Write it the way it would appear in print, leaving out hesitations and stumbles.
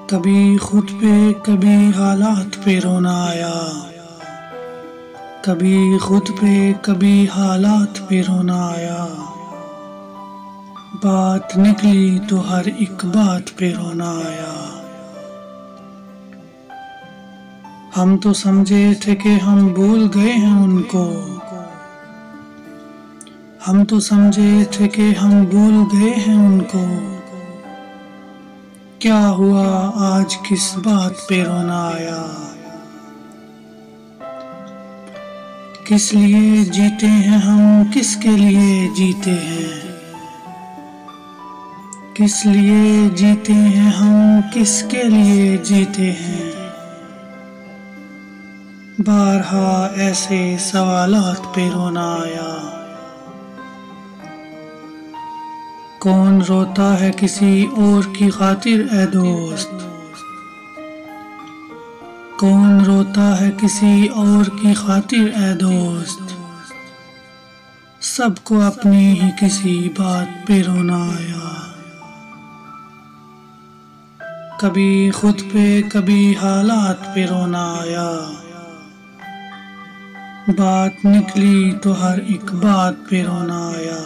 कभी खुद पे कभी हालात पे रोना आया, कभी खुद पे कभी हालात पे रोना आया। बात निकली तो हर एक बात पे रोना आया। हम तो समझे थे कि हम भूल गए हैं उनको, हम तो समझे थे कि हम भूल गए हैं उनको। क्या हुआ आज किस बात पे रोना आया। किस लिए जीते हैं हम, किसके लिए जीते हैं। किस लिए जीते हैं हम, किसके लिए जीते हैं। बारहा ऐसे सवालात पे रोना आया। कौन रोता है किसी और की खातिर ए दोस्त, कौन रोता है किसी और की खातिर ए दोस्त। सबको अपनी ही किसी बात पे रोना आया। कभी खुद पे कभी हालात पे रोना आया। बात निकली तो हर एक बात पे रोना आया।